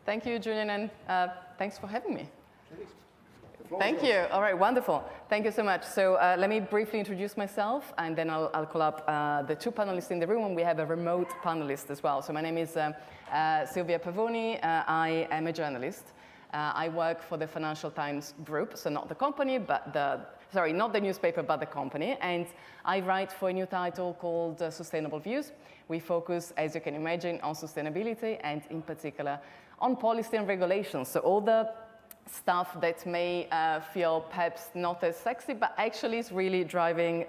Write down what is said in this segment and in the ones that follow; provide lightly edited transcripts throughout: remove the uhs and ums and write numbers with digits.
Thank you, Julian, and thanks for having me. Thank you. All right, wonderful. Thank you so much. So let me briefly introduce myself, and then I'll call up the two panelists in the room, and we have a remote panelist as well. So my name is Silvia Pavoni. I am a journalist. I work for the Financial Times Group, so not the company, but not the newspaper, but the company. And I write for a new title called Sustainable Views. We focus, as you can imagine, on sustainability and in particular on policy and regulations. So all the stuff that may feel perhaps not as sexy, but actually is really driving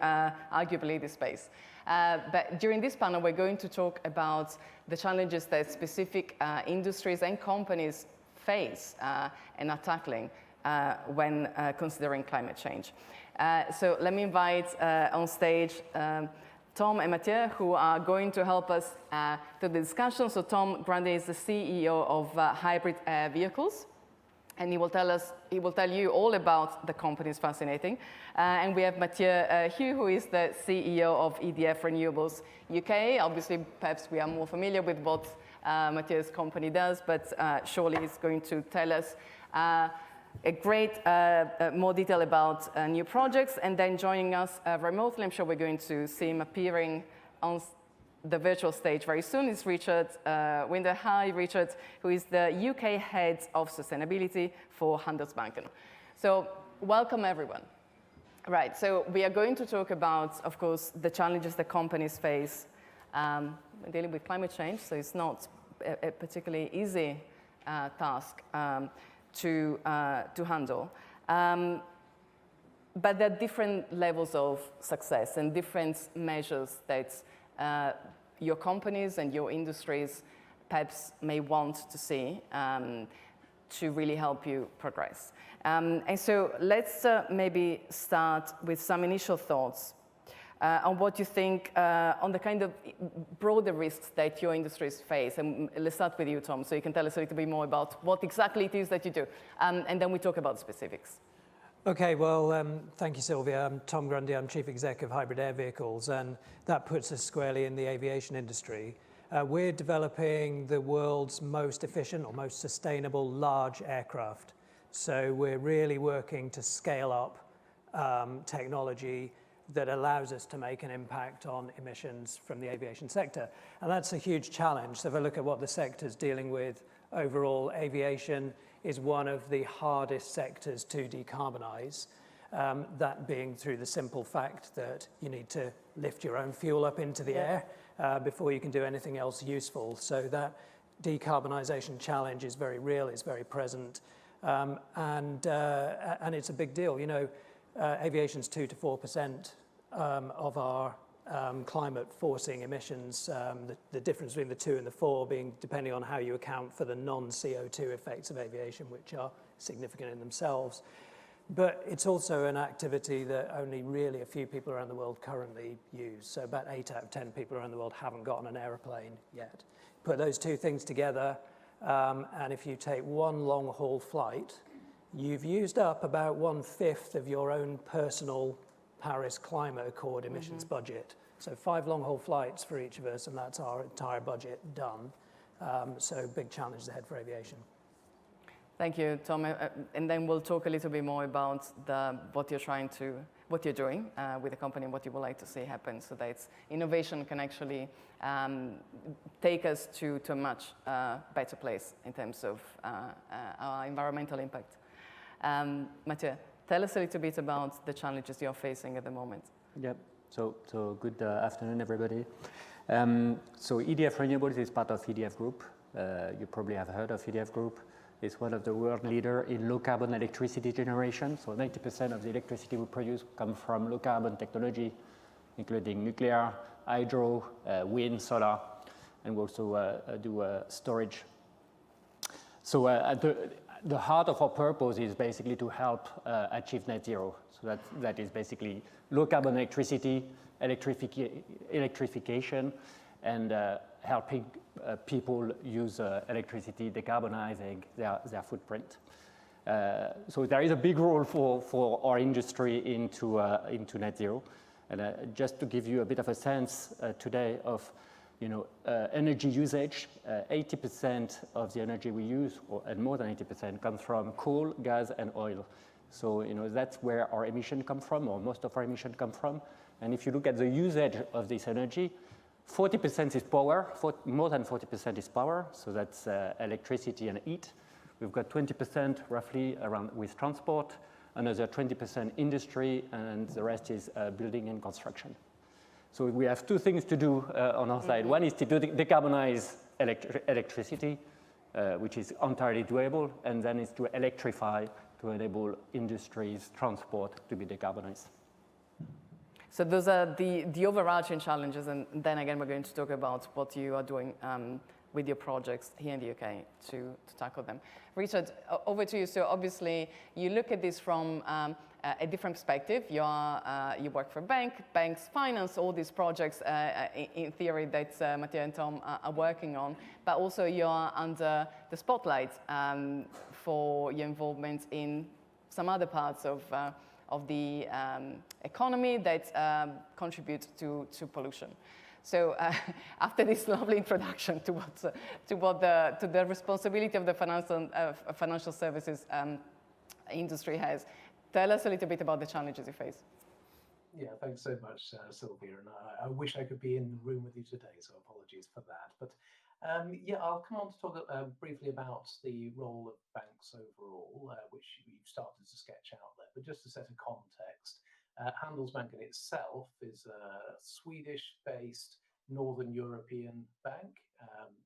arguably the space. But during this panel, we're going to talk about the challenges that specific industries and companies face and are tackling when considering climate change. So let me invite on stage Tom and Mathieu, who are going to help us to the discussion. So Tom Grande is the CEO of Hybrid Air Vehicles. And he will tell you all about the company. It's fascinating. And we have Mathieu Hugh, who is the CEO of EDF Renewables UK. Obviously, perhaps we are more familiar with what Mathieu's company does, but surely he's going to tell us a great more detail about new projects. And then joining us remotely, I'm sure we're going to see him appearing on the virtual stage very soon, is Richard Winder. Hi, Richard, who is the UK Head of Sustainability for Handelsbanken. So welcome, everyone. Right, so we are going to talk about, of course, the challenges that companies face dealing with climate change. So it's not a particularly easy task to handle. But there are different levels of success and different measures that your companies and your industries perhaps may want to see to really help you progress. And so let's maybe start with some initial thoughts on what you think on the kind of broader risks that your industries face. And let's start with you, Tom, so you can tell us a little bit more about what exactly it is that you do. And then we talk about specifics. Okay, well, thank you, Sylvia. I'm Tom Grundy. I'm Chief Exec of Hybrid Air Vehicles, and that puts us squarely in the aviation industry. We're developing the world's most efficient or most sustainable large aircraft. So we're really working to scale up technology that allows us to make an impact on emissions from the aviation sector. And that's a huge challenge. So if I look at what the sector's dealing with overall, aviation is one of the hardest sectors to decarbonize, that being through the simple fact that you need to lift your own fuel up into the air before you can do anything else useful. So that decarbonization challenge is very real, it's very present, and it's a big deal. You know, aviation's 2 to 4% of our climate forcing emissions, the difference between the 2 and the 4 being depending on how you account for the non-CO2 effects of aviation, which are significant in themselves. But it's also an activity that only really a few people around the world currently use. So about 8 out of 10 people around the world haven't gotten an aeroplane yet. Put those two things together, and if you take one long-haul flight, you've used up about 1/5 of your own personal Paris Climate Accord emissions budget. So 5 long-haul flights for each of us, and that's our entire budget done. So big challenges ahead for aviation. Thank you, Tom. And then we'll talk a little bit more about what you're doing with the company and what you would like to see happen, so that innovation can actually take us to a much better place in terms of our environmental impact. Mathieu, tell us a little bit about the challenges you're facing at the moment. Yep. So good afternoon, everybody. So EDF Renewables is part of EDF Group. You probably have heard of EDF Group. It's one of the world leader in low carbon electricity generation. So 90% of the electricity we produce come from low carbon technology, including nuclear, hydro, wind, solar, and we also do storage. So at the heart of our purpose is basically to help achieve net zero. So that is basically low carbon electricity, electrification, and helping people use electricity, decarbonizing their footprint. So there is a big role for our industry into net zero. And just to give you a bit of a sense today of energy usage. 80% of the energy we use, and more than 80%, comes from coal, gas, and oil. So that's where our emission come from, or most of our emission come from. And if you look at the usage of this energy, 40% is power, more than 40% is power, so that's electricity and heat. We've got 20% roughly around with transport, another 20% industry, and the rest is building and construction. So we have two things to do on our side. One is to decarbonize electricity, which is entirely doable, and then is to electrify to enable industries, transport to be decarbonized. So those are the overarching challenges, and then again we're going to talk about what you are doing with your projects here in the UK to tackle them. Richard, over to you. So obviously you look at this from a different perspective. You work for a bank, banks finance all these projects in theory that Matteo and Tom are working on, but also you're under the spotlight for your involvement in some other parts of the economy that contribute to pollution. So after this lovely introduction to the responsibility of the financial services industry has, tell us a little bit about the challenges you face. Yeah, thanks so much, Sylvia. And I wish I could be in the room with you today, so apologies for that. But yeah, I'll come on to talk briefly about the role of banks overall, which you've started to sketch out there. But just to set a context, Handelsbanken itself is a Swedish-based Northern European bank.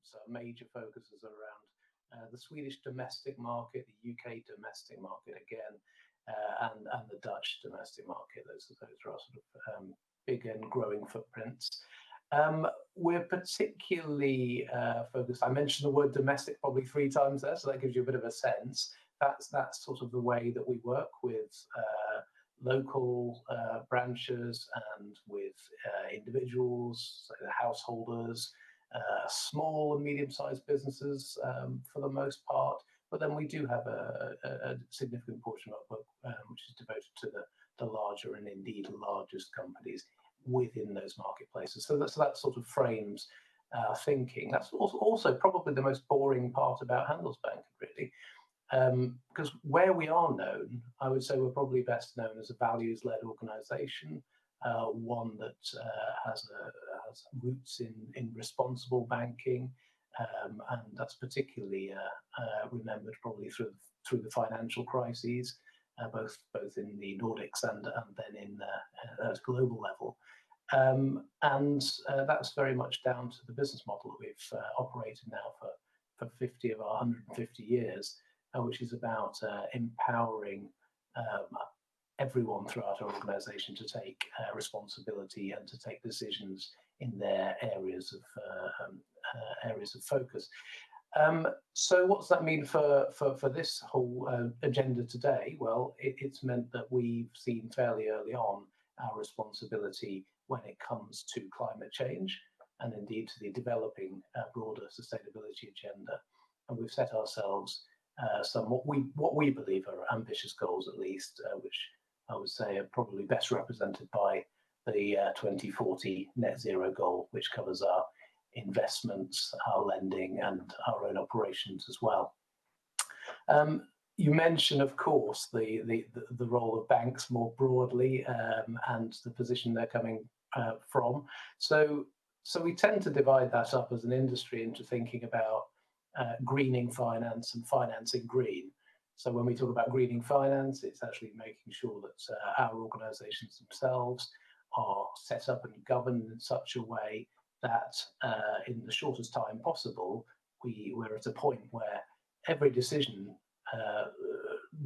So a major focus is around the Swedish domestic market, the UK domestic market again, and the Dutch domestic market. Those are sort of big and growing footprints. We're particularly focused, I mentioned the word domestic probably 3 times there, so that gives you a bit of a sense. That's sort of the way that we work with local branches and with individuals, so the householders, small and medium-sized businesses for the most part. But then we do have a significant portion of our book which is devoted to the larger and indeed largest companies within those marketplaces. So that sort of frames thinking. That's also probably the most boring part about Handelsbanken, really. Because where we are known, I would say we're probably best known as a values-led organisation, one that has roots in responsible banking, and that's particularly remembered probably through the financial crises, both in the Nordics and then at a global level. And that's very much down to the business model that we've operated now for 50 of our 150 years. Which is about empowering everyone throughout our organisation to take responsibility and to take decisions in their areas of focus. So what does that mean for this whole agenda today? Well, it's meant that we've seen fairly early on our responsibility when it comes to climate change and indeed to the developing broader sustainability agenda. And we've set ourselves some what we believe are ambitious goals, at least, which I would say are probably best represented by the 2040 net zero goal, which covers our investments, our lending, and our own operations as well. You mentioned, of course, the role of banks more broadly and the position they're coming from. So we tend to divide that up as an industry into thinking about greening finance and financing green. So when we talk about greening finance, it's actually making sure that our organisations themselves are set up and governed in such a way that in the shortest time possible, we're at a point where every decision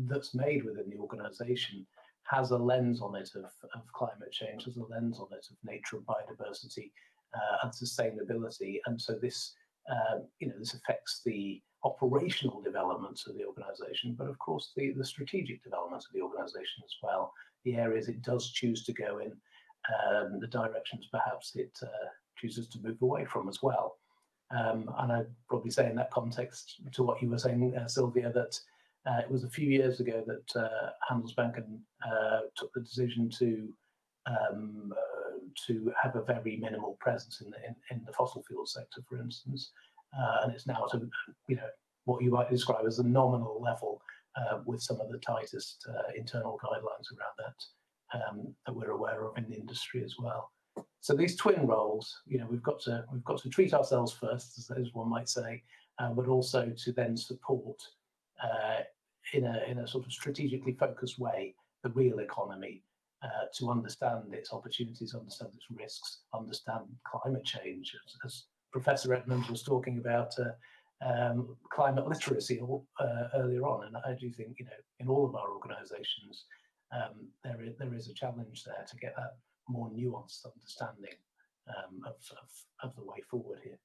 that's made within the organisation has a lens on it of climate change, has a lens on it of nature and biodiversity and sustainability. And so this this affects the operational development of the organisation, but of course the strategic development of the organisation as well, the areas it does choose to go in, the directions perhaps it chooses to move away from as well. And I'd probably say in that context to what you were saying, Sylvia, that it was a few years ago that Handelsbanken took the decision to to have a very minimal presence in the fossil fuel sector, for instance, and it's now at a, what you might describe as a nominal level with some of the tightest internal guidelines around that that we're aware of in the industry as well. So these twin roles, we've got to treat ourselves first, as one might say, but also to then support in a sort of strategically focused way the real economy, to understand its opportunities, understand its risks, understand climate change, as Professor Edmonds was talking about climate literacy earlier on. And I do think, in all of our organisations, there is a challenge there to get that more nuanced understanding of the way forward here.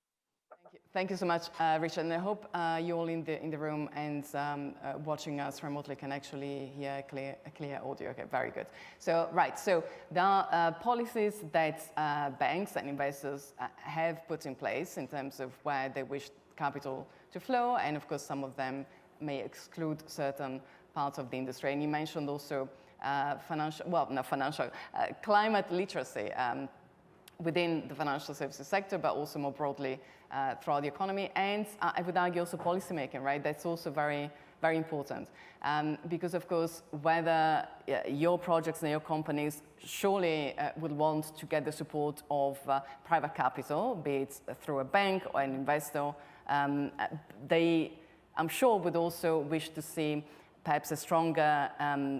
Thank you so much, Richard. And I hope you all in the room and watching us remotely can actually hear a clear audio. Okay, very good. So, right, so there are policies that banks and investors have put in place in terms of where they wish capital to flow, and of course some of them may exclude certain parts of the industry. And you mentioned also climate literacy within the financial services sector, but also more broadly throughout the economy. And I would argue also policymaking, right? That's also very, very important. Because of course, whether your projects and your companies surely would want to get the support of private capital, be it through a bank or an investor, they, I'm sure, would also wish to see perhaps a stronger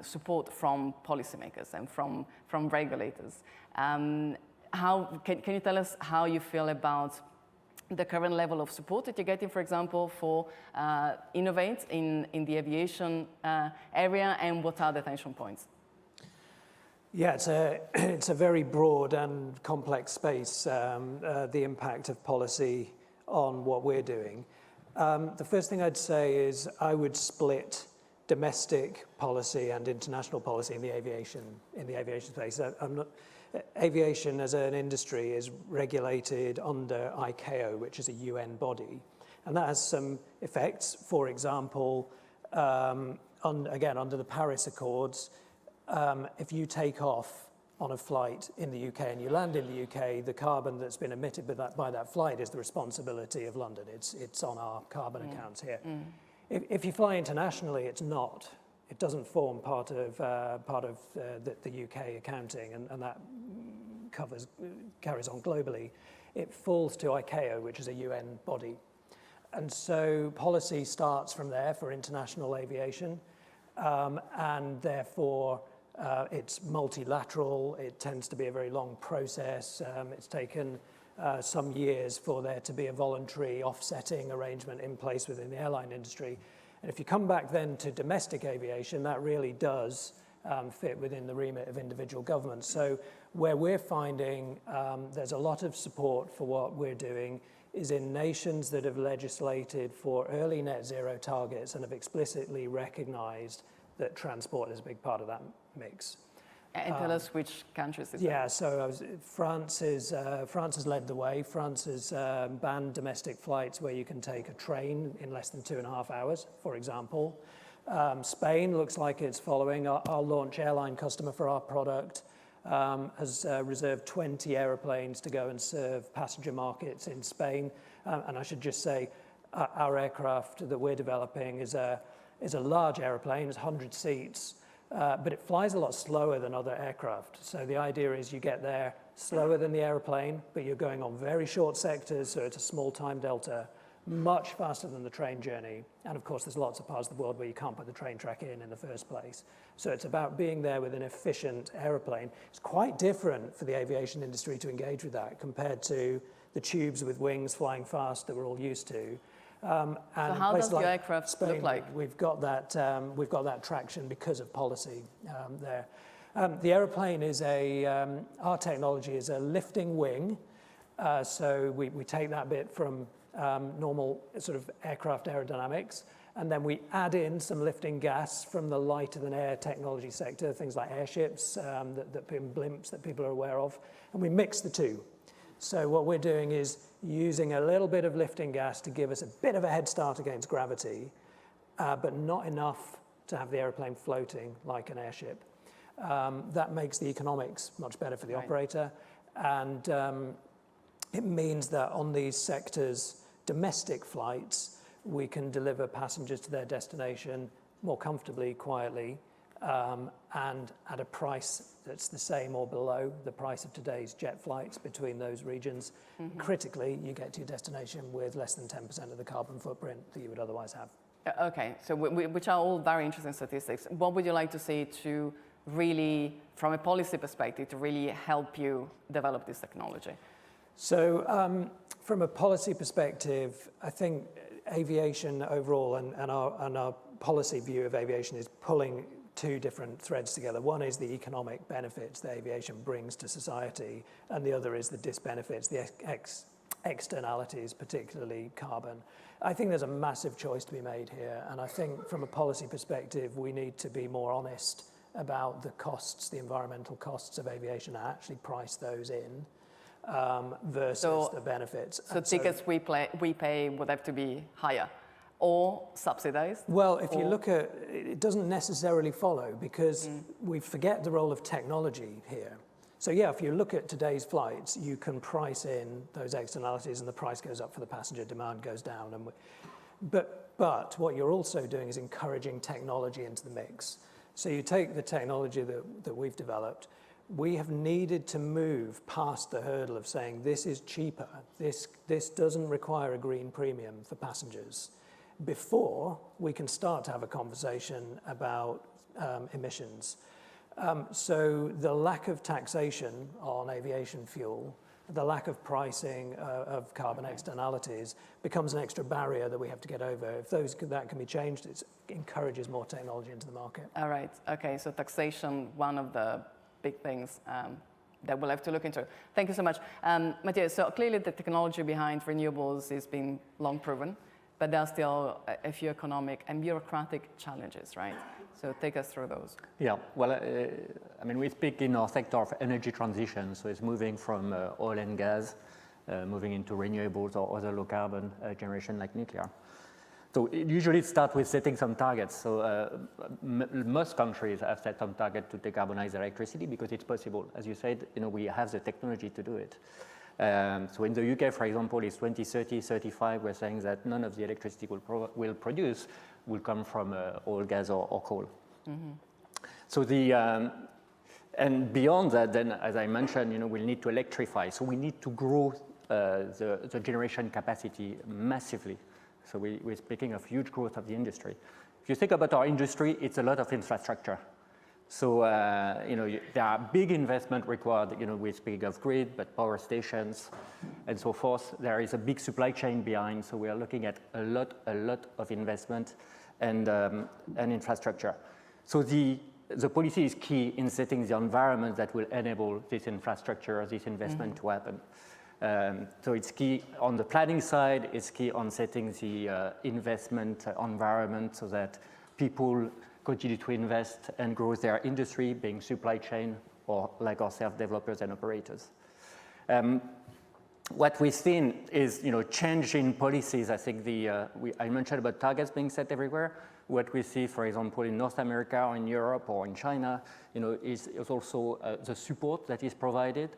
support from policymakers and from regulators. How can you tell us how you feel about the current level of support that you're getting, for example, for Innovate in the aviation area, and what are the tension points? Yeah, it's a very broad and complex space, the impact of policy on what we're doing. The first thing I'd say is I would split domestic policy and international policy in the aviation space. Aviation as an industry is regulated under ICAO, which is a UN body, and that has some effects. For example, again, under the Paris Accords, if you take off on a flight in the UK and you land in the UK, the carbon that's been emitted by that flight is the responsibility of London. It's on our carbon accounts here. If you fly internationally, it's not. It doesn't form part of the UK accounting, and that carries on globally. It falls to ICAO, which is a UN body. And so policy starts from there for international aviation, and therefore it's multilateral. It tends to be a very long process. It's taken some years for there to be a voluntary offsetting arrangement in place within the airline industry. And if you come back then to domestic aviation, that really does fit within the remit of individual governments. So where we're finding there's a lot of support for what we're doing is in nations that have legislated for early net zero targets and have explicitly recognized that transport is a big part of that mix. And tell us which countries is Yeah, so France has led the way. France has banned domestic flights where you can take a train in less than 2.5 hours, for example. Spain looks like it's following. Our launch airline customer for our product has reserved 20 aeroplanes to go and serve passenger markets in Spain. And I should just say, our aircraft that we're developing is a large airplane, it's 100 seats. But it flies a lot slower than other aircraft. So the idea is you get there slower than the airplane, but you're going on very short sectors, so it's a small time delta, much faster than the train journey. And of course, there's lots of parts of the world where you can't put the train track in the first place. So it's about being there with an efficient airplane. It's quite different for the aviation industry to engage with that compared to the tubes with wings flying fast that we're all used to. And so how does your aircraft Spain, look like? We've got that traction because of policy there. The aeroplane is our technology is a lifting wing. So we take that bit from normal sort of aircraft aerodynamics, and then we add in some lifting gas from the lighter than air technology sector, things like airships, blimps that people are aware of, and we mix the two. So what we're doing is using a little bit of lifting gas to give us a bit of a head start against gravity, but not enough to have the airplane floating like an airship. That makes the economics much better for the operator. And it means that on these sectors, domestic flights, we can deliver passengers to their destination more comfortably, quietly, and at a price that's the same or below the price of today's jet flights between those regions. Critically, you get to your destination with less than 10% of the carbon footprint that you would otherwise have. Okay, so which are all very interesting statistics. What would you like to see to really, from a policy perspective, to really help you develop this technology? So from a policy perspective, I think aviation overall and our policy view of aviation is pulling two different threads together. One is the economic benefits that aviation brings to society, and the other is the disbenefits, the externalities, particularly carbon. I think there's a massive choice to be made here, and I think from a policy perspective, we need to be more honest about the costs, the environmental costs of aviation, and actually price those in versus the benefits. So tickets we pay would have to be higher or subsidized? Well, if you look at, it doesn't necessarily follow, because we forget the role of technology here. So yeah, if you look at today's flights, you can price in those externalities and the price goes up for the passenger, demand goes down. But what you're also doing is encouraging technology into the mix. So you take the technology that we've developed, we have needed to move past the hurdle of saying this is cheaper, this doesn't require a green premium for passengers, before we can start to have a conversation about emissions. So the lack of taxation on aviation fuel, the lack of pricing of carbon externalities becomes an extra barrier that we have to get over. If that can be changed, it encourages more technology into the market. All right, okay, so taxation, one of the big things that we'll have to look into. Thank you so much. Matteo, so clearly the technology behind renewables has been long proven, but there are still a few economic and bureaucratic challenges, right? So take us through those. Yeah, well, I mean, we speak in our sector of energy transition, so it's moving from oil and gas, moving into renewables or other low carbon generation like nuclear. So usually it starts with setting some targets. So most countries have set some target to decarbonize electricity because it's possible. As you said, we have the technology to do it. So in the UK, for example, it's 2030, 35, we're saying that none of the electricity we'll produce will come from oil, gas, or coal. So and beyond that, then, as I mentioned, we'll need to electrify. So we need to grow the generation capacity massively. So we're speaking of huge growth of the industry. If you think about our industry, it's a lot of infrastructure. So, there are big investment required, we speak of grid, but power stations and so forth. There is a big supply chain behind, so we are looking at a lot of investment and infrastructure. So the policy is key in setting the environment that will enable this infrastructure, this investment to happen. So it's key on the planning side, it's key on setting the investment environment so that people continue to invest and grow their industry, being supply chain or like ourselves, developers and operators. What we've seen is, change in policies. I think I mentioned about targets being set everywhere. What we see, for example, in North America or in Europe or in China, is also the support that is provided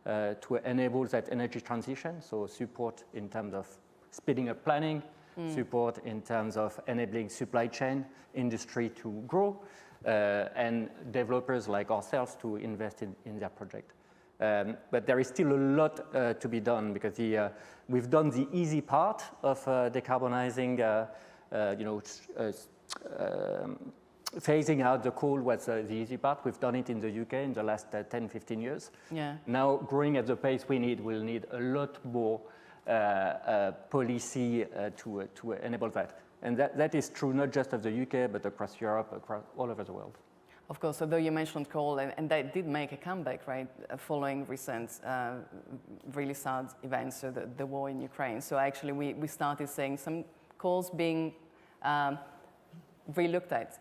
to enable that energy transition. So support in terms of speeding up planning, support in terms of enabling supply chain industry to grow, and developers like ourselves to invest in their project. But there is still a lot to be done because we've done the easy part of decarbonizing, phasing out the coal was the easy part. We've done it in the UK in the last 10, 15 years. Yeah. Now, growing at the pace we'll need a lot more policy to enable that. And that is true not just of the UK, but across Europe, across all over the world. Of course, although you mentioned coal, and they did make a comeback, right, following recent really sad events, so the war in Ukraine. So actually we started seeing some coals being relooked at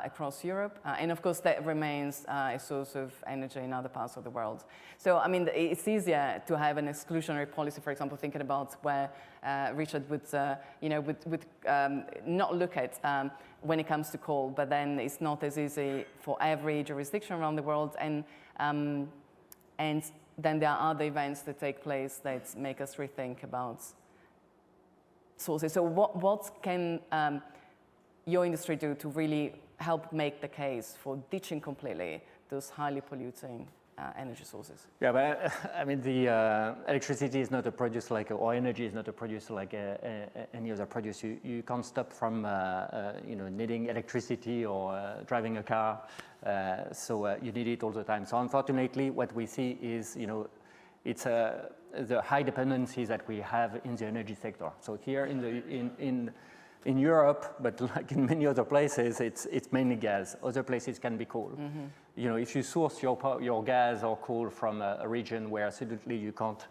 across Europe. And of course, that remains a source of energy in other parts of the world. So, I mean, it's easier to have an exclusionary policy, for example, thinking about where Richard would not look at when it comes to coal, but then it's not as easy for every jurisdiction around the world. And then there are other events that take place that make us rethink about sources. So what can your industry do to really help make the case for ditching completely those highly polluting energy sources? Yeah, but I mean, the electricity is not a produce like, or energy is not a produce like any other produce. You can't stop from, needing electricity or driving a car. So you need it all the time. So unfortunately, what we see is, it's the high dependencies that we have in the energy sector. So here in Europe, but like in many other places, it's mainly gas. Other places can be coal. Mm-hmm. If you source your gas or coal from a region where suddenly you can't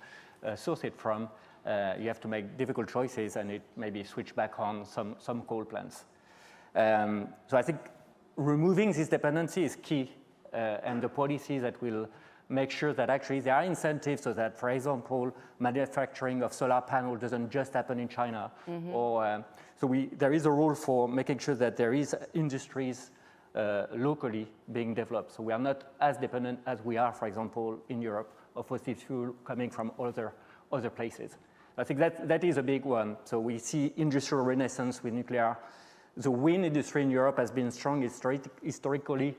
source it from, you have to make difficult choices, and it maybe switch back on some coal plants. So I think removing this dependency is key, and the policies that will make sure that actually there are incentives so that, for example, manufacturing of solar panels doesn't just happen in China. Mm-hmm. Or there is a role for making sure that there is industries locally being developed. So we are not as dependent as we are, for example, in Europe, of fossil fuel coming from other places. I think that is a big one. So we see industrial renaissance with nuclear. The wind industry in Europe has been strong historically,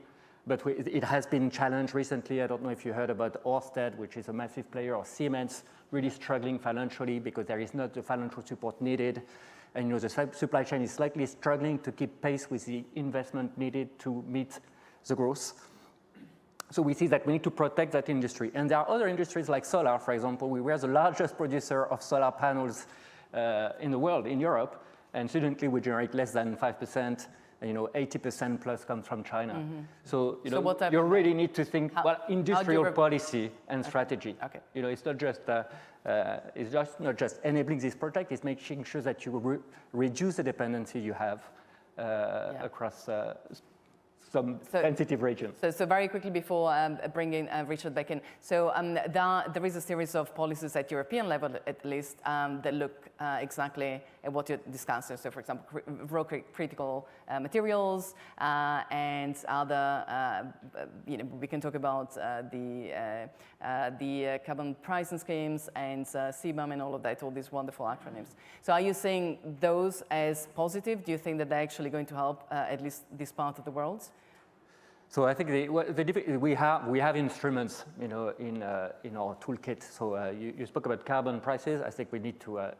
but it has been challenged recently. I don't know if you heard about Ørsted, which is a massive player, or Siemens, really struggling financially because there is not the financial support needed. And the supply chain is slightly struggling to keep pace with the investment needed to meet the growth. So we see that we need to protect that industry. And there are other industries like solar, for example. We were the largest producer of solar panels in the world, in Europe, and suddenly we generate less than 5%. 80% plus comes from China. Mm-hmm. So, you really need to think industrial policy and strategy. Okay. It's not just not just enabling this project. It's making sure that you reduce the dependency you have across some sensitive regions. So very quickly before bringing Richard back in, so there is a series of policies at European level, at least, that look exactly at what you're discussing. So, for example, critical materials and other, we can talk about the carbon pricing schemes and CBAM and all of that, all these wonderful acronyms. So are you seeing those as positive? Do you think that they're actually going to help at least this part of the world? So I think we have instruments, in our toolkit. So you spoke about carbon prices. I think we need to.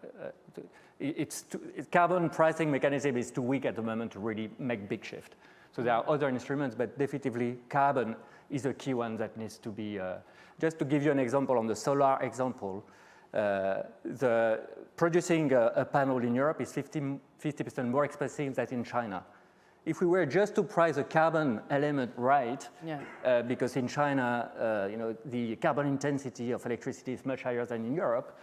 Carbon pricing mechanism is too weak at the moment to really make big shift. So there are other instruments, but definitively carbon is a key one that needs to be. Just to give you an example on the solar example, the producing a panel in Europe is 50% more expensive than in China. If we were just to price a carbon element right, because in China, the carbon intensity of electricity is much higher than in Europe,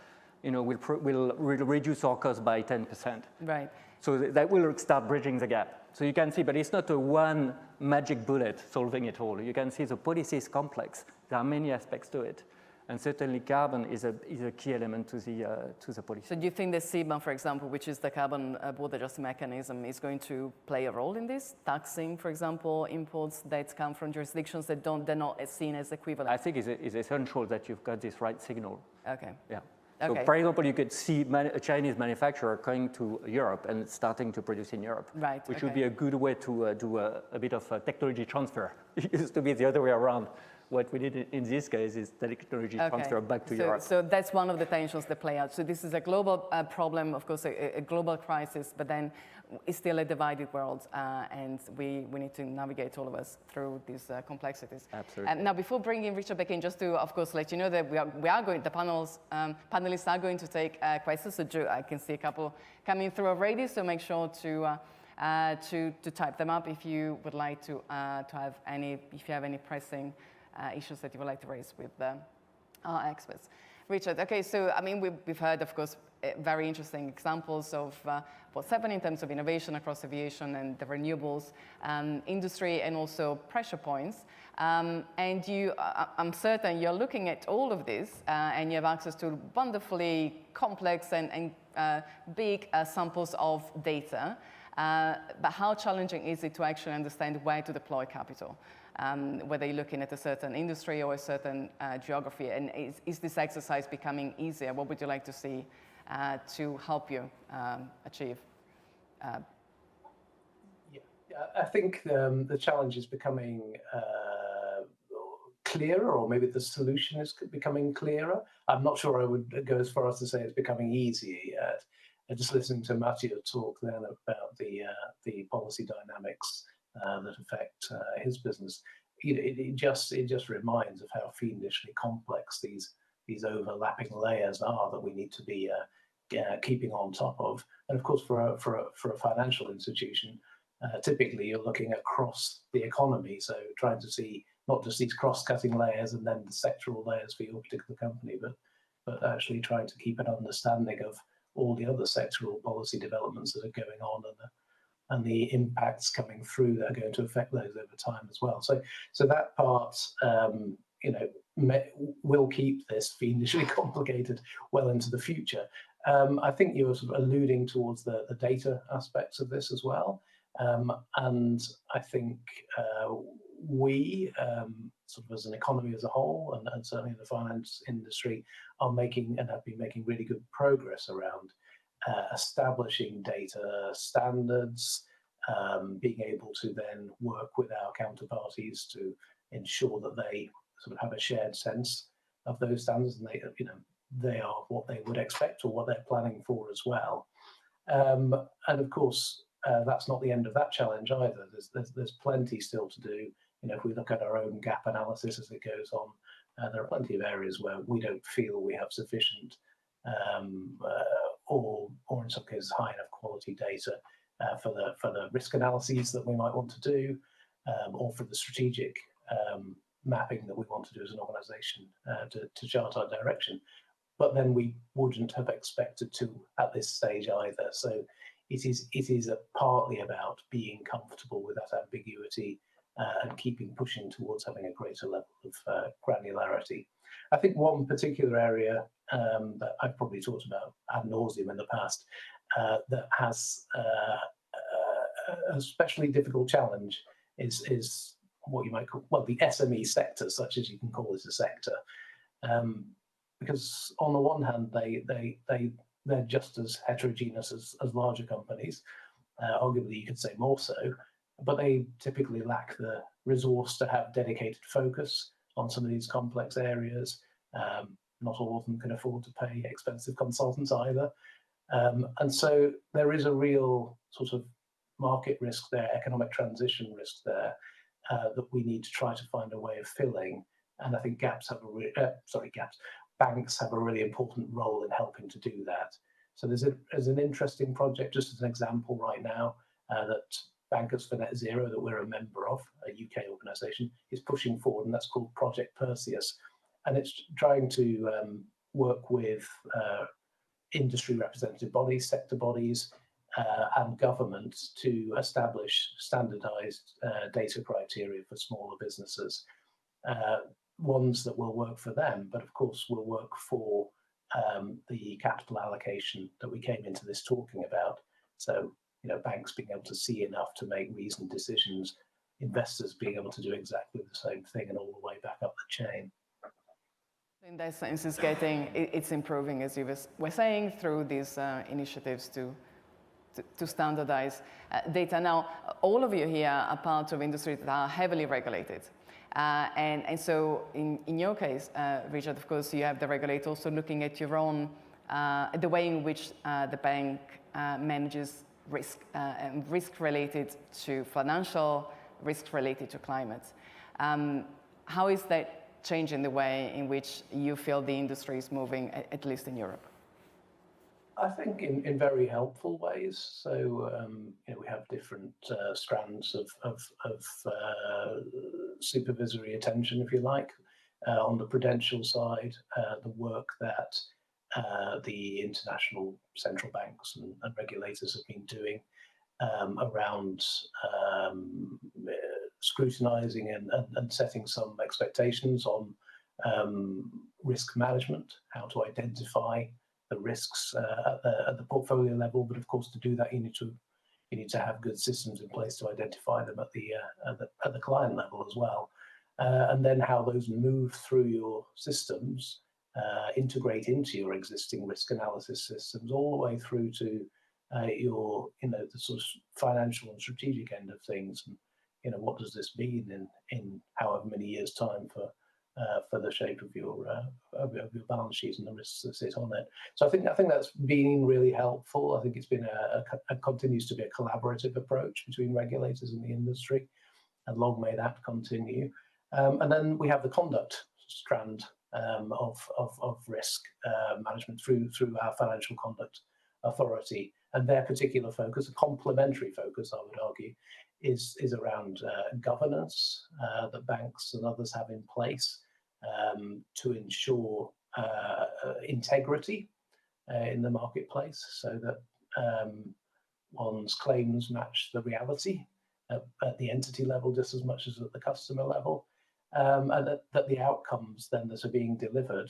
we'll reduce our cost by 10%. Right. So that will start bridging the gap. So you can see, but it's not a one magic bullet solving it all. You can see the policy is complex. There are many aspects to it. And certainly carbon is a key element to the policy. So do you think the CBAM, for example, which is the carbon border adjustment mechanism, is going to play a role in this? Taxing, for example, imports that come from jurisdictions that they're not seen as equivalent? I think it's essential that you've got this right signal. Okay. Yeah. So, for example, you could see a Chinese manufacturer going to Europe and starting to produce in Europe, right? Which would be a good way to do a bit of technology transfer. It used to be the other way around. What we did in this case is technology transfer back to Europe. So that's one of the tensions that play out. So this is a global problem, of course, a global crisis, but then it's still a divided world, and we need to navigate, all of us, through these complexities. Absolutely. Now, before bringing Richard back in, just to, of course, let you know that the panelists are going to take questions. So I can see a couple coming through already, so make sure to type them up if you would like to have any pressing issues that you would like to raise with our experts. Richard, okay, so I mean, we've heard, of course, very interesting examples of what's happening in terms of innovation across aviation and the renewables industry, and also pressure points. And I'm certain you're looking at all of this, and you have access to wonderfully complex and big samples of data. But how challenging is it to actually understand where to deploy capital? whether you're looking at a certain industry or a certain geography. And is this exercise becoming easier? What would you like to see to help you achieve? I think the challenge is becoming clearer, or maybe the solution is becoming clearer. I'm not sure I would go as far as to say it's becoming easier yet. Just listening to Matteo talk then about the policy dynamics that affect his business, it just reminds of how fiendishly complex these overlapping layers are that we need to be keeping on top of. And of course, for a financial institution, typically you're looking across the economy, so trying to see not just these cross-cutting layers and then the sectoral layers for your particular company, but actually trying to keep an understanding of all the other sectoral policy developments that are going on and the impacts coming through that are going to affect those over time as well. So that part, will keep this fiendishly complicated well into the future. I think you were sort of alluding towards the data aspects of this as well. And I think we, sort of as an economy as a whole, and certainly the finance industry, are making and have been making really good progress around establishing data standards, being able to then work with our counterparties to ensure that they sort of have a shared sense of those standards, and they are what they would expect or what they're planning for as well. And of course, that's not the end of that challenge either. There's plenty still to do. If we look at our own gap analysis as it goes on, there are plenty of areas where we don't feel we have sufficient or in some cases high enough quality data for the risk analyses that we might want to do, or for the strategic mapping that we want to do as an organisation to chart our direction. But then we wouldn't have expected to at this stage either. So it is partly about being comfortable with that ambiguity and pushing towards having a greater level of granularity. I think one particular area that I've probably talked about ad nauseum in the past that has a especially difficult challenge is what you might call, well, the SME sector, such as you can call this a sector. Because on the one hand, they're just as heterogeneous as larger companies, arguably you could say more so, but they typically lack the resource to have dedicated focus on some of these complex areas. Not all of them can afford to pay expensive consultants either. And so there is a real sort of market risk there, economic transition risk there, that we need to try to find a way of filling. And I think banks have a really important role in helping to do that. So there's an interesting project, just as an example right now, that Bankers for Net Zero, that we're a member of, a UK organisation, is pushing forward, and that's called Project Perseus. And it's trying to work with industry representative bodies, sector bodies, and government to establish standardised data criteria for smaller businesses. Ones that will work for them, but of course will work for the capital allocation that we came into this talking about. So, banks being able to see enough to make reasoned decisions, investors being able to do exactly the same thing, and all the way back up the chain. In that sense, it's improving, as you were saying, through these initiatives to standardize data. Now, all of you here are part of industries that are heavily regulated. And so in your case, Richard, of course, you have the regulator also looking at your own, the way in which the bank manages risk, and risk related to financial, risk related to climate. How is that changing the way in which you feel the industry is moving, at least in Europe? I think in very helpful ways. So we have different strands of supervisory attention, if you like. On the prudential side, the work that the international central banks and regulators have been doing around scrutinizing and setting some expectations on risk management, how to identify the risks at the portfolio level. But of course, to do that, you you need to have good systems in place to identify them at the client level as well. And then how those move through your systems, integrate into your existing risk analysis systems, all the way through to your, the sort of financial and strategic end of things. And, what does this mean in however many years' time for the shape of your balance sheet and the risks that sit on it. So I think that's been really helpful. I think it's been continues to be a collaborative approach between regulators and the industry, and long may that continue. And then we have the conduct strand of risk management through our Financial Conduct Authority, and their particular focus, a complementary focus, I would argue, is around governance that banks and others have in place to ensure integrity in the marketplace, so that one's claims match the reality at the entity level just as much as at the customer level, and that the outcomes then that are being delivered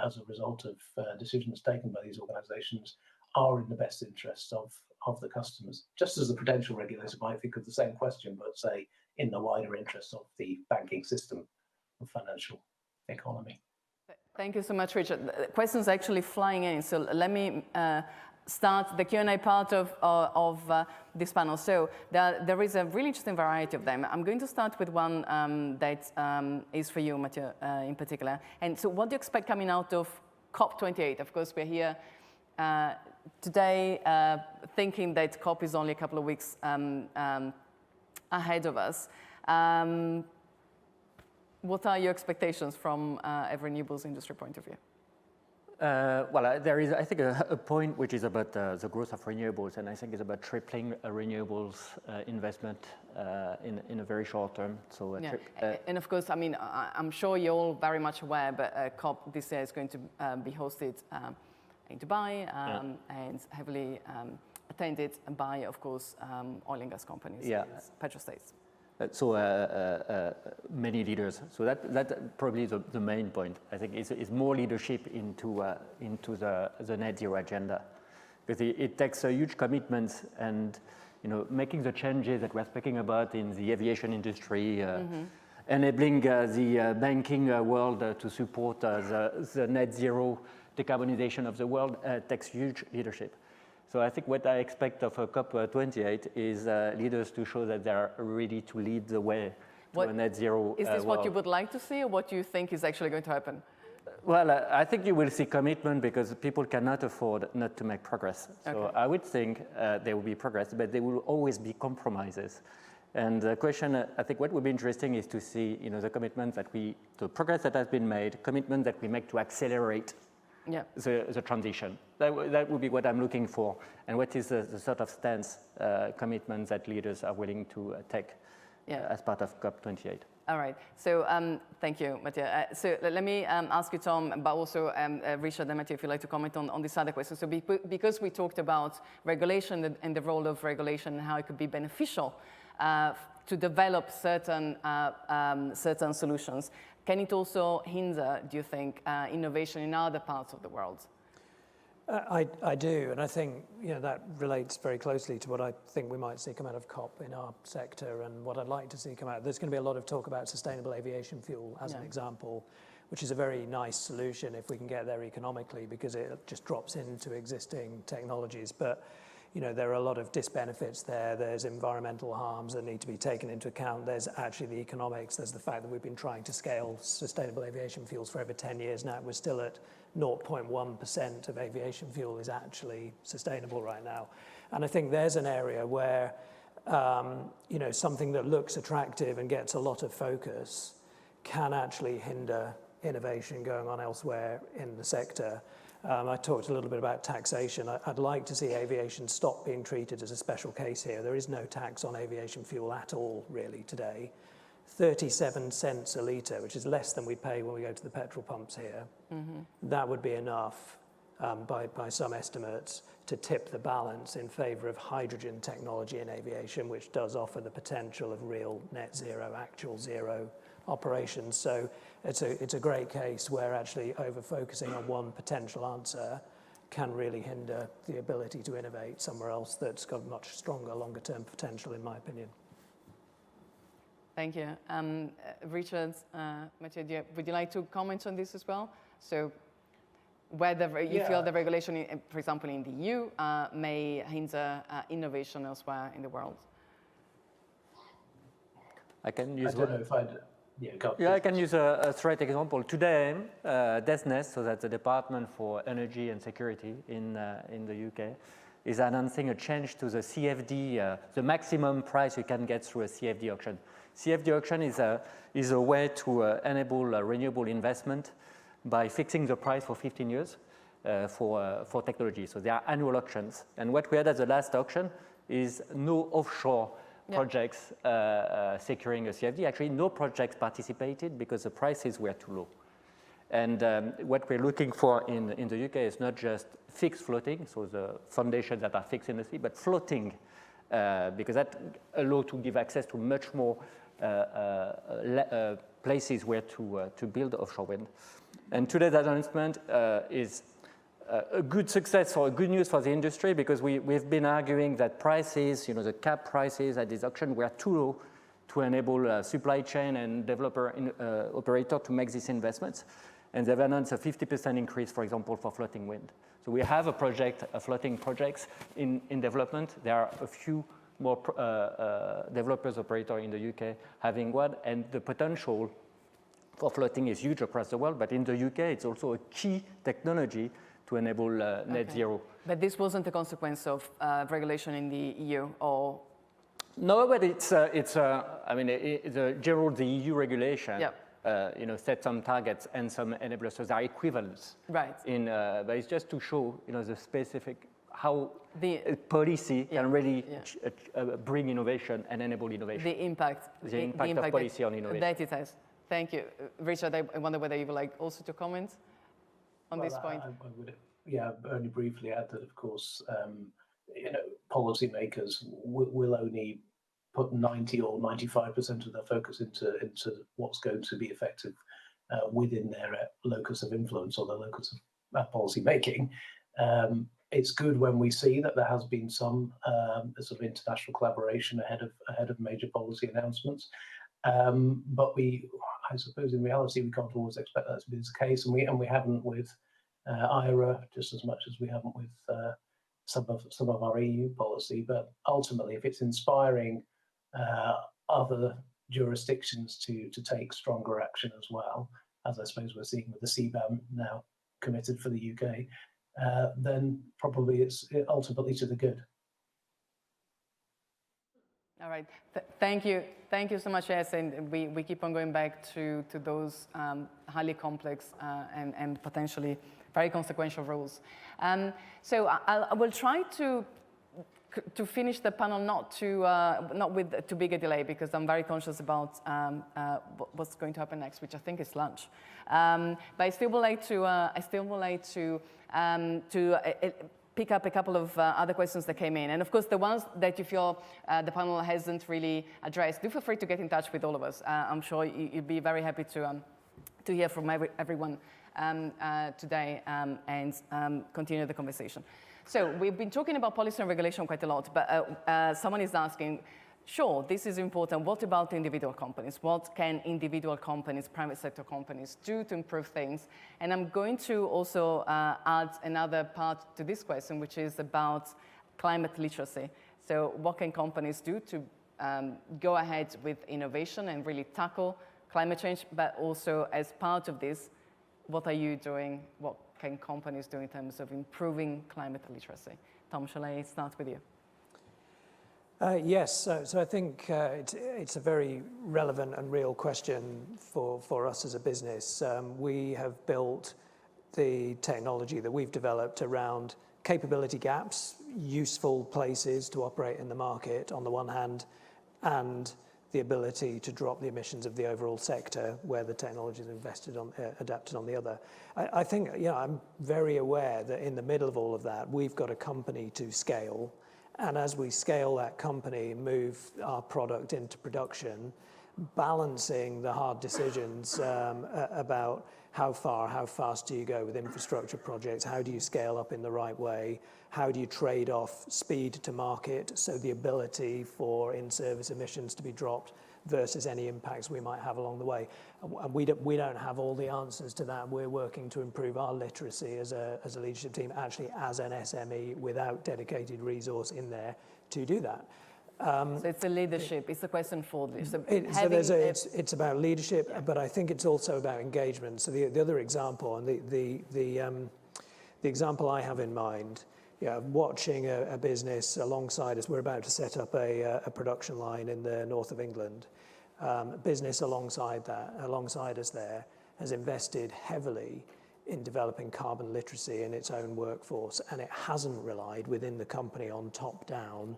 as a result of decisions taken by these organisations are in the best interest of the customers, just as the prudential regulator might think of the same question, but say in the wider interest of the banking system and financial economy. Thank you so much, Richard. The questions actually flying in, so let me start the Q&A part of this panel. So there is a really interesting variety of them. I'm going to start with one that is for you, Mathieu, in particular. And so what do you expect coming out of COP28? Of course, we're here today thinking that COP is only a couple of weeks ahead of us. What are your expectations from a renewables industry point of view? Well, there is, I think, a point which is about the growth of renewables, and I think it's about tripling renewables investment in a very short term. So, and of course, I mean, I'm sure you're all very much aware, but COP this year is going to be hosted in Dubai and heavily attended by, of course, oil and gas companies, petrostates. So many leaders. So that probably is the main point. I think is more leadership into the net zero agenda, because it takes a huge commitment, and making the changes that we're speaking about in the aviation industry, enabling the banking world to support the net zero decarbonization of the world takes huge leadership. So I think what I expect of COP28 is leaders to show that they're ready to lead the way to a net zero Is this world. what you would like to see, or what do you think is actually going to happen? Well, I think you will see commitment, because people cannot afford not to make progress. So I would think there will be progress, but there will always be compromises. And the question, I think what would be interesting is to see the commitment that the progress that has been made, commitment that we make to accelerate the transition. That would be what I'm looking for, and what is the sort of stance, commitment that leaders are willing to take as part of COP28. All right. So thank you, Mathieu. So let me ask you, Tom, but also Richard and Mathieu, if you'd like to comment on this other question. So because we talked about regulation and the role of regulation and how it could be beneficial to develop certain solutions, can it also hinder, do you think, innovation in other parts of the world? I do, and I think that relates very closely to what I think we might see come out of COP in our sector, and what I'd like to see come out. There's going to be a lot of talk about sustainable aviation fuel as an example, which is a very nice solution if we can get there economically, because it just drops into existing technologies. But there are a lot of disbenefits there. There's environmental harms that need to be taken into account. There's actually the economics. There's the fact that we've been trying to scale sustainable aviation fuels for over 10 years now. We're still at 0.1% of aviation fuel is actually sustainable right now. And I think there's an area where, something that looks attractive and gets a lot of focus can actually hinder innovation going on elsewhere in the sector. I talked a little bit about taxation. I'd like to see aviation stop being treated as a special case here. There is no tax on aviation fuel at all, really, today. 37 cents a litre, which is less than we pay when we go to the petrol pumps here. That would be enough, by some estimates, to tip the balance in favour of hydrogen technology in aviation, which does offer the potential of real net zero, actual zero operations. So it's a great case where actually over-focusing on one potential answer can really hinder the ability to innovate somewhere else that's got much stronger longer-term potential, in my opinion. Thank you. Richard, Mathieu, would you like to comment on this as well? So whether you feel the regulation, for example, in the EU, may hinder innovation elsewhere in the world? I can use I don't know if I'd... I can use a straight example. Today, DESNES, so that's the Department for Energy and Security in the UK, is announcing a change to the CFD, the maximum price you can get through a CFD auction. CFD auction is a way to enable renewable investment by fixing the price for 15 years for technology. So there are annual auctions. And what we had at the last auction is no offshore projects securing a CFD. Actually, no projects participated because the prices were too low. And what we're looking for in the UK is not just fixed floating, so the foundations that are fixed in the sea, but floating, because that allows to give access to much more places where to build offshore wind. And today's announcement is a good success or good news for the industry, because we've been arguing that prices, the cap prices at this auction were too low to enable supply chain and developer operator to make these investments. And they've announced a 50% increase, for example, for floating wind. So we have a floating projects in development. There are a few more developers, operator in the UK having one, and the potential for floating is huge across the world. But in the UK, it's also a key technology to enable net zero. But this wasn't a consequence of regulation in the EU, or? No, but the EU regulation set some targets and some enablers, so there are equivalents. Right. But it's just to show, the specific how the policy can really bring innovation and enable innovation. The impact of policy on innovation. That it has. Thank you, Richard. I wonder whether you would like also to comment on this point. I would, only briefly add that, of course, policymakers will only put 90 or 95% of their focus into what's going to be effective within their locus of influence or their locus of policy making. It's good when we see that there has been some sort of international collaboration ahead of major policy announcements. But I suppose in reality, we can't always expect that to be the case, and we haven't with IRA just as much as we haven't with some of our EU policy. But ultimately, if it's inspiring other jurisdictions to take stronger action as well, as I suppose we're seeing with the CBAM now committed for the UK, then probably it's ultimately to the good. All right, thank you so much. Yes, and we keep on going back to those highly complex and potentially very consequential rules. So I will try to finish the panel not with too big a delay, because I'm very conscious about what's going to happen next, which I think is lunch. But I still would like to pick up a couple of other questions that came in. And of course, the ones that you feel the panel hasn't really addressed, do feel free to get in touch with all of us. I'm sure you'd be very happy to hear from everyone today and continue the conversation. So we've been talking about policy and regulation quite a lot, but someone is asking, sure, this is important. What about individual companies? What can individual companies, private sector companies do to improve things? And I'm going to also add another part to this question, which is about climate literacy. So what can companies do to go ahead with innovation and really tackle climate change? But also, as part of this, what are you doing? What can companies do in terms of improving climate literacy? Tom, shall I start with you? Yes, so I think it's a very relevant and real question for us as a business. We have built the technology that we've developed around capability gaps, useful places to operate in the market on the one hand, and the ability to drop the emissions of the overall sector where the technology is adapted on the other. I think, I'm very aware that in the middle of all of that, we've got a company to scale. And as we scale that company, move our product into production, balancing the hard decisions about how fast do you go with infrastructure projects? How do you scale up in the right way? How do you trade off speed to market, so the ability for in-service emissions to be dropped versus any impacts we might have along the way? And we don't have all the answers to that. We're working to improve our literacy as a leadership team, actually as an SME, without dedicated resource in there to do that. So it's a leadership. It's a question for this. It's about leadership, but I think it's also about engagement. So the other example, and the example I have in mind, watching a business alongside us. We're about to set up a production line in the north of England. Business alongside us there has invested heavily in developing carbon literacy in its own workforce, and it hasn't relied within the company on top-down.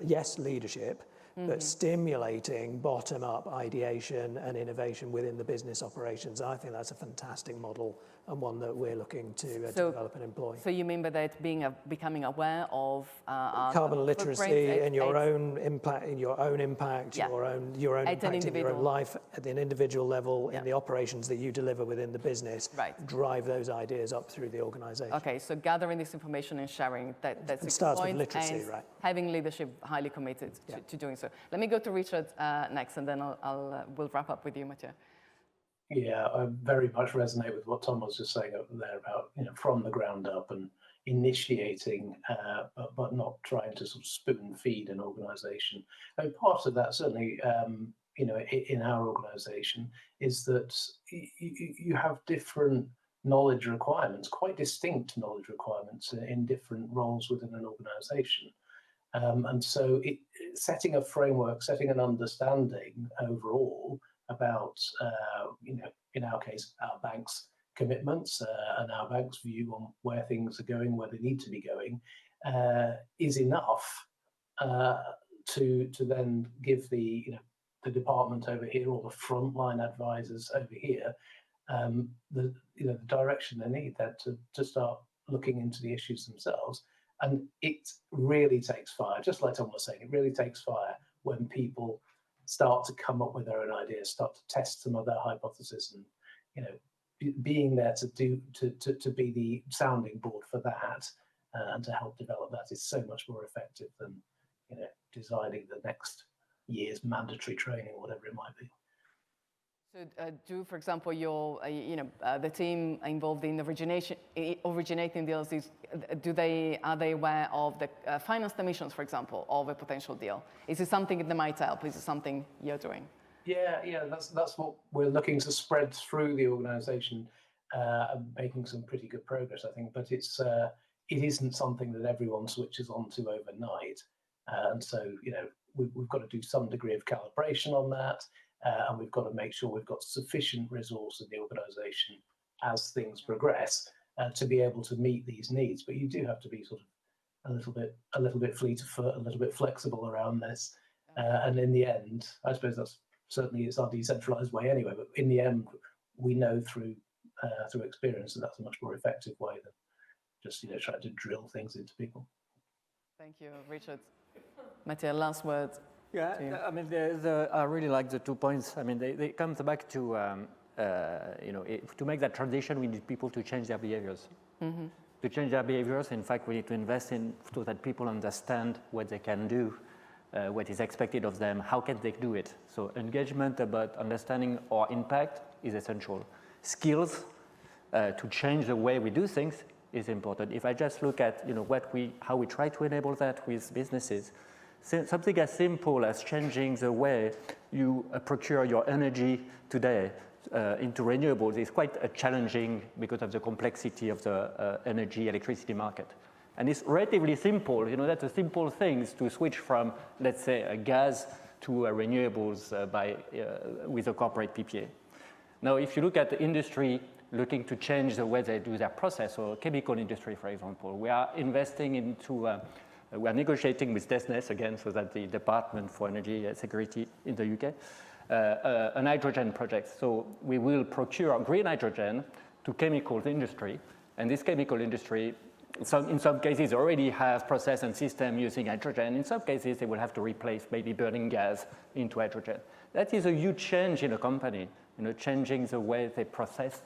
Yes, leadership, but stimulating bottom-up ideation and innovation within the business operations. I think that's a fantastic model and one that we're looking to develop and employ. So you mean by that becoming aware of carbon literacy in your own impact, your own impact, Yeah. your own impact in your own life at an individual level, in the operations that you deliver within the business. Right. Drive those ideas up through the organization. Okay, so gathering this information and sharing that's It a starts point, with literacy, and right? having leadership highly committed to doing so. Let me go to Richard next, and then we'll wrap up with you, Mathieu. Yeah, I very much resonate with what Tom was just saying over there about, from the ground up and initiating, but not trying to sort of spoon feed an organization. I mean, part of that certainly, in our organization is that you have different knowledge requirements, quite distinct knowledge requirements in different roles within an organization. And so setting a framework, setting an understanding overall about, in our case, our bank's commitments and our bank's view on where things are going, where they need to be going, is enough to then give the department over here, or the frontline advisors over here, the direction they need to start looking into the issues themselves. And it really takes fire, just like Tom was saying, it really takes fire when people start to come up with their own ideas, start to test some of their hypotheses, and being there to be the sounding board for that and to help develop that is so much more effective than designing the next year's mandatory training, whatever it might be. So, for example, the team involved in originating deals, are they aware of the financed emissions, for example, of a potential deal? Is it something that might help? Is it something you're doing? Yeah, that's what we're looking to spread through the organisation, and making some pretty good progress, I think. But it isn't something that everyone switches onto overnight, and so we've got to do some degree of calibration on that. And we've got to make sure we've got sufficient resource in the organisation as things progress to be able to meet these needs. But you do have to be sort of a little bit fleet of foot, a little bit flexible around this. And in the end, I suppose it's our decentralised way anyway. But in the end, we know through experience that's a much more effective way than just trying to drill things into people. Thank you, Richard. Mathieu, last words. Yeah, I mean, I really like the 2 points. I mean, they come back to, to make that transition, we need people to change their behaviors. Mm-hmm. To change their behaviors, in fact, we need to invest in so that people understand what they can do, what is expected of them, how can they do it. So engagement about understanding our impact is essential. Skills to change the way we do things is important. If I just look at, how we try to enable that with businesses, something as simple as changing the way you procure your energy today into renewables is quite challenging because of the complexity of the electricity market. And it's relatively simple, that's a simple thing to switch from, let's say, a gas to renewables with a corporate PPA. Now, if you look at the industry looking to change the way they do their process, or chemical industry, for example, we are investing into we are negotiating with DESNES again, so that the Department for Energy Security in the UK, a hydrogen project. So we will procure green hydrogen to chemical industry, and this chemical industry, in some cases, already have process and system using hydrogen. In some cases, they will have to replace maybe burning gas into hydrogen. That is a huge change in a company, changing the way they process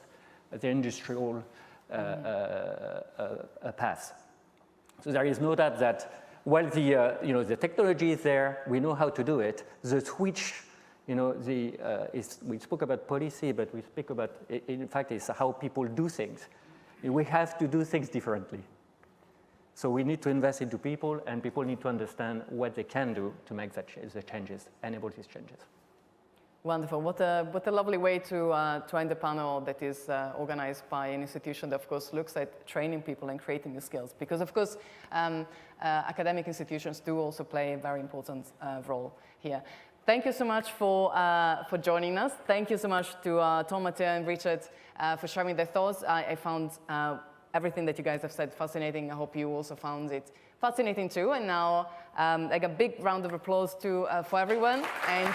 the industrial path. So there is no doubt that while the technology is there, we know how to do it. The switch, we spoke about policy, but we speak about, in fact, it's how people do things. We have to do things differently. So we need to invest into people, and people need to understand what they can do to make the changes, enable these changes. Wonderful. What a lovely way to end the panel that is organized by an institution that, of course, looks at training people and creating the skills. Because, of course, academic institutions do also play a very important role here. Thank you so much for joining us. Thank you so much to Tom, Matteo, and Richard for sharing their thoughts. I found everything that you guys have said fascinating. I hope you also found it fascinating too. And now, like a big round of applause for everyone. And